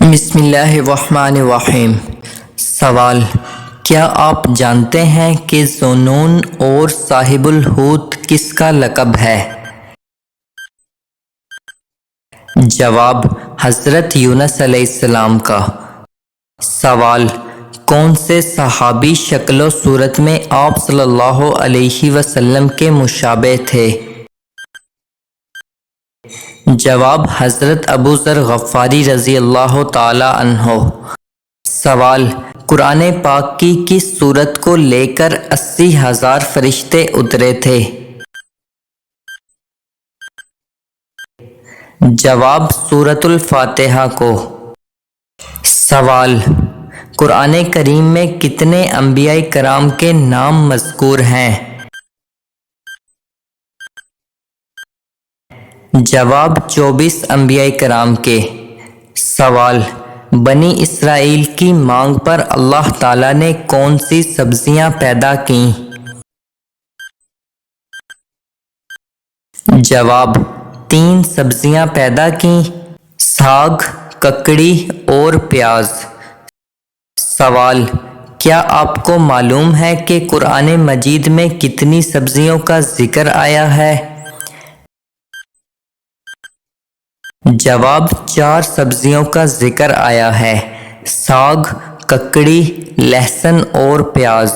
بسم اللہ الرحمن الرحیم۔ سوال: کیا آپ جانتے ہیں کہ ذو-نون اور صاحب الحوت کس کا لقب ہے؟ جواب: حضرت یونس علیہ السلام کا۔ سوال: کون سے صحابی شکل و صورت میں آپ صلی اللہ علیہ وسلم کے مشابہ تھے؟ جواب: حضرت ابو ذر غفاری رضی اللہ تعالی عنہ۔ سوال: قرآن پاک کی کس سورت کو لے کر 80,000 فرشتے اترے تھے؟ جواب: سورۃ الفاتحہ کو۔ سوال: قرآن کریم میں کتنے انبیاء کرام کے نام مذکور ہیں؟ جواب: 24 انبیاء کرام کے۔ سوال: بنی اسرائیل کی مانگ پر اللہ تعالیٰ نے کون سی سبزیاں پیدا کیں؟ جواب: 3 سبزیاں پیدا کیں: ساگ، ککڑی اور پیاز۔ سوال: کیا آپ کو معلوم ہے کہ قرآن مجید میں کتنی سبزیوں کا ذکر آیا ہے؟ جواب: 4 سبزیوں کا ذکر آیا ہے: ساگ، ککڑی، لہسن اور پیاز۔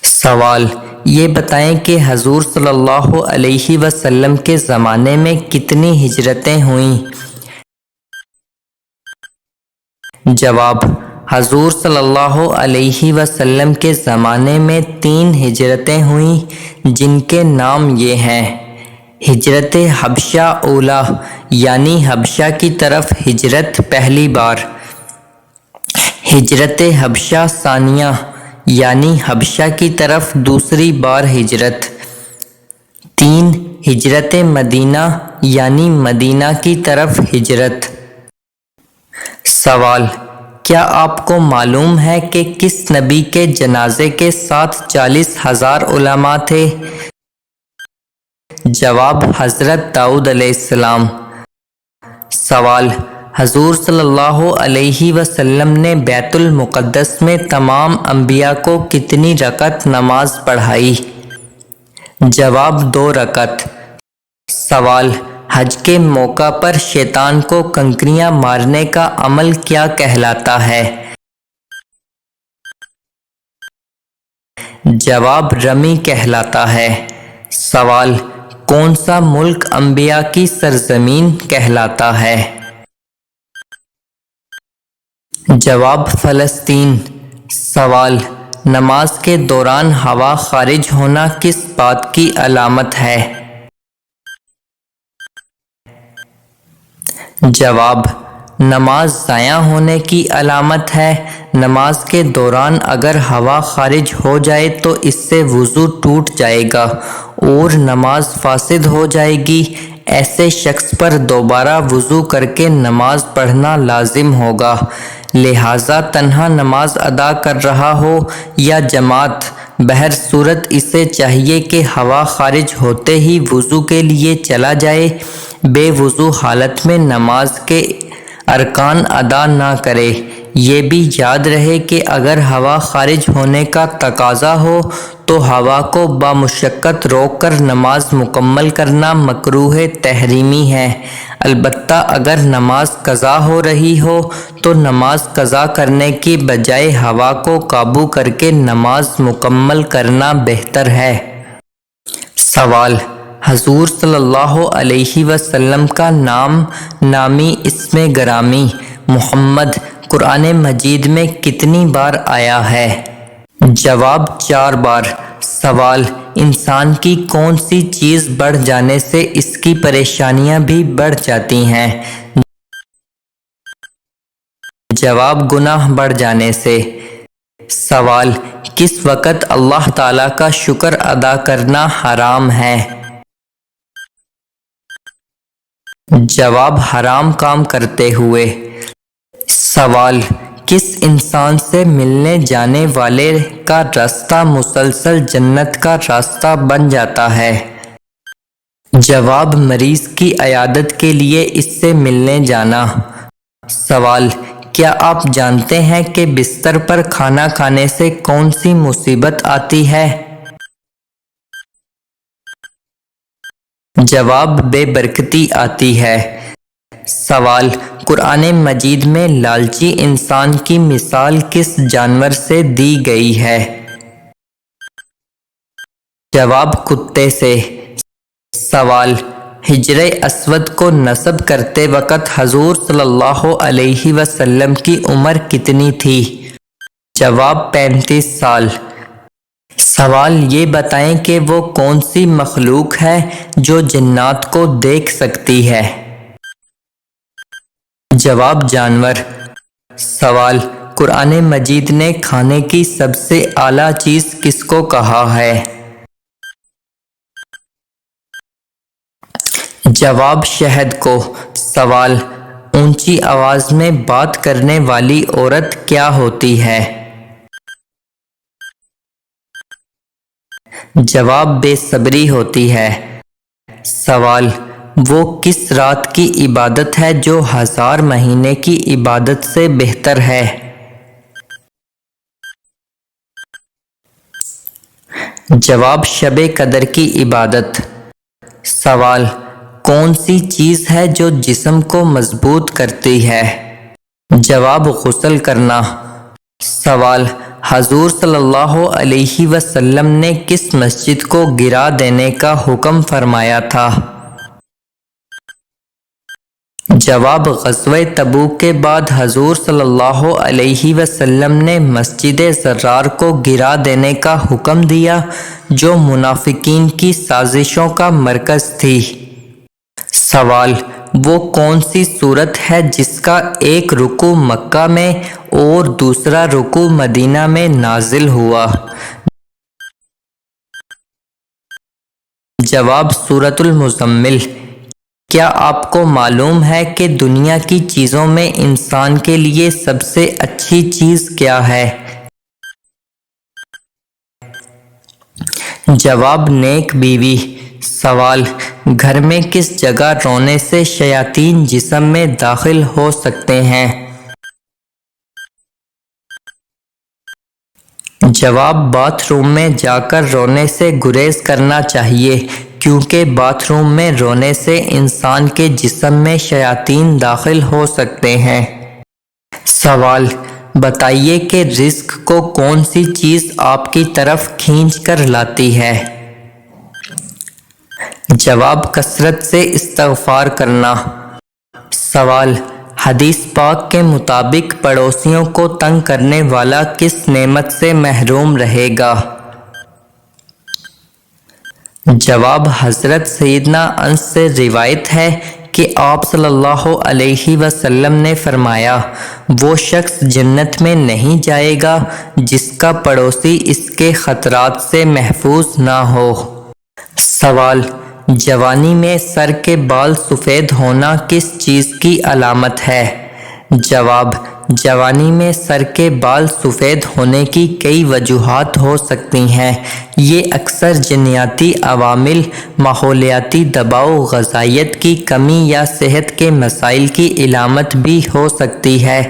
سوال: یہ بتائیں کہ حضور صلی اللہ علیہ وسلم کے زمانے میں کتنی ہجرتیں ہوئیں؟ جواب: حضور صلی اللہ علیہ وسلم کے زمانے میں 3 ہجرتیں ہوئیں، جن کے نام یہ ہیں: ہجرت حبشہ اولیٰ یعنی حبشہ کی طرف ہجرت پہلی بار، ہجرت حبشہ ثانیہ یعنی حبشہ کی طرف دوسری بار ہجرت، 3 ہجرت مدینہ یعنی مدینہ کی طرف ہجرت۔ سوال: کیا آپ کو معلوم ہے کہ کس نبی کے جنازے کے ساتھ 40,000 علماء تھے؟ جواب: حضرت داؤد علیہ السلام۔ سوال: حضور صلی اللہ علیہ وسلم نے بیت المقدس میں تمام انبیاء کو کتنی رکعت نماز پڑھائی؟ جواب: 2 رکعت۔ سوال: حج کے موقع پر شیطان کو کنکریاں مارنے کا عمل کیا کہلاتا ہے؟ جواب: رمی کہلاتا ہے۔ سوال: کون سا ملک انبیاء کی سرزمین کہلاتا ہے؟ جواب: فلسطین۔ سوال: نماز کے دوران ہوا خارج ہونا کس بات کی علامت ہے؟ جواب: نماز ضائع ہونے کی علامت ہے۔ نماز کے دوران اگر ہوا خارج ہو جائے تو اس سے وضو ٹوٹ جائے گا اور نماز فاسد ہو جائے گی۔ ایسے شخص پر دوبارہ وضو کر کے نماز پڑھنا لازم ہوگا، لہٰذا تنہا نماز ادا کر رہا ہو یا جماعت، بہر صورت اسے چاہیے کہ ہوا خارج ہوتے ہی وضو کے لیے چلا جائے، بے وضو حالت میں نماز کے ارکان ادا نہ کرے۔ یہ بھی یاد رہے کہ اگر ہوا خارج ہونے کا تقاضا ہو تو ہوا کو بامشقت روک کر نماز مکمل کرنا مکروہ تحریمی ہے، البتہ اگر نماز قضا ہو رہی ہو تو نماز قضا کرنے کی بجائے ہوا کو قابو کر کے نماز مکمل کرنا بہتر ہے۔ سوال: حضور صلی اللہ علیہ وسلم کا نامی اسم گرامی محمد قرآن مجید میں کتنی بار آیا ہے؟ جواب: 4 بار۔ سوال: انسان کی کون سی چیز بڑھ جانے سے اس کی پریشانیاں بھی بڑھ جاتی ہیں؟ جواب: گناہ بڑھ جانے سے۔ سوال: کس وقت اللہ تعالیٰ کا شکر ادا کرنا حرام ہے؟ جواب: حرام کام کرتے ہوئے۔ سوال: کس انسان سے ملنے جانے والے کا راستہ مسلسل جنت کا راستہ بن جاتا ہے؟ جواب: مریض کی عیادت کے لیے اس سے ملنے جانا۔ سوال: کیا آپ جانتے ہیں کہ بستر پر کھانا کھانے سے کون سی مصیبت آتی ہے؟ جواب: بے برکتی آتی ہے۔ سوال: قرآن مجید میں لالچی انسان کی مثال کس جانور سے دی گئی ہے؟ جواب: کتے سے۔ سوال: حجر اسود کو نصب کرتے وقت حضور صلی اللہ علیہ وسلم کی عمر کتنی تھی؟ جواب: 35 سال۔ سوال: یہ بتائیں کہ وہ کون سی مخلوق ہے جو جنات کو دیکھ سکتی ہے؟ جواب: جانور۔ سوال: قرآن مجید نے کھانے کی سب سے اعلیٰ چیز کس کو کہا ہے؟ جواب: شہد کو۔ سوال: اونچی آواز میں بات کرنے والی عورت کیا ہوتی ہے؟ جواب: بے صبری ہوتی ہے۔ سوال: وہ کس رات کی عبادت ہے جو 1000 مہینے کی عبادت سے بہتر ہے؟ جواب: شب قدر کی عبادت۔ سوال: کون سی چیز ہے جو جسم کو مضبوط کرتی ہے؟ جواب: غسل کرنا۔ سوال: حضور صلی اللہ علیہ وسلم نے کس مسجد کو گرا دینے کا حکم فرمایا تھا؟ جواب: غزوہ تبوک کے بعد حضور صلی اللہ علیہ وسلم نے مسجد ضرار کو گرا دینے کا حکم دیا جو منافقین کی سازشوں کا مرکز تھی۔ سوال: وہ کون سی سورت ہے جس کا ایک رکوع مکہ میں اور دوسرا رکوع مدینہ میں نازل ہوا؟ جواب: سورۃ المزمل۔ کیا آپ کو معلوم ہے کہ دنیا کی چیزوں میں انسان کے لیے سب سے اچھی چیز کیا ہے؟ جواب: نیک بیوی۔ سوال: گھر میں کس جگہ رونے سے شیاطین جسم میں داخل ہو سکتے ہیں؟ جواب: باتھ روم میں جا کر رونے سے گریز کرنا چاہیے کیونکہ باتھ روم میں رونے سے انسان کے جسم میں شیاطین داخل ہو سکتے ہیں۔ سوال: بتائیے کہ رزق کو کون سی چیز آپ کی طرف کھینچ کر لاتی ہے؟ جواب: کثرت سے استغفار کرنا۔ سوال: حدیث پاک کے مطابق پڑوسیوں کو تنگ کرنے والا کس نعمت سے محروم رہے گا؟ جواب: حضرت سیدنا انس سے روایت ہے کہ آپ صلی اللہ علیہ وسلم نے فرمایا، وہ شخص جنت میں نہیں جائے گا جس کا پڑوسی اس کے خطرات سے محفوظ نہ ہو۔ سوال: جوانی میں سر کے بال سفید ہونا کس چیز کی علامت ہے؟ جواب: جوانی میں سر کے بال سفید ہونے کی کئی وجوہات ہو سکتی ہیں۔ یہ اکثر جینیاتی عوامل، ماحولیاتی دباؤ، غذائیت کی کمی یا صحت کے مسائل کی علامت بھی ہو سکتی ہے۔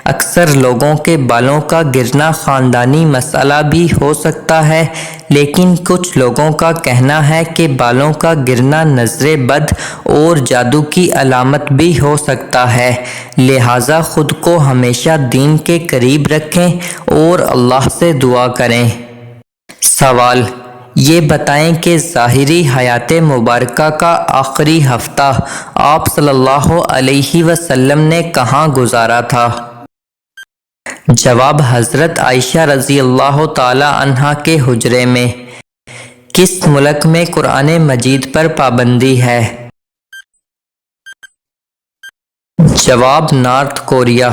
اکثر لوگوں کے بالوں کا گرنا خاندانی مسئلہ بھی ہو سکتا ہے، لیکن کچھ لوگوں کا کہنا ہے کہ بالوں کا گرنا نظر بد اور جادو کی علامت بھی ہو سکتا ہے، لہٰذا خود کو ہمیشہ دین کے قریب رکھیں اور اللہ سے دعا کریں۔ سوال: یہ بتائیں کہ ظاہری حیات مبارکہ کا آخری ہفتہ آپ صلی اللہ علیہ وسلم نے کہاں گزارا تھا؟ جواب: حضرت عائشہ رضی اللہ تعالی عنہا کے حجرے میں۔ کس ملک میں قرآن مجید پر پابندی ہے؟ جواب: نارتھ کوریا۔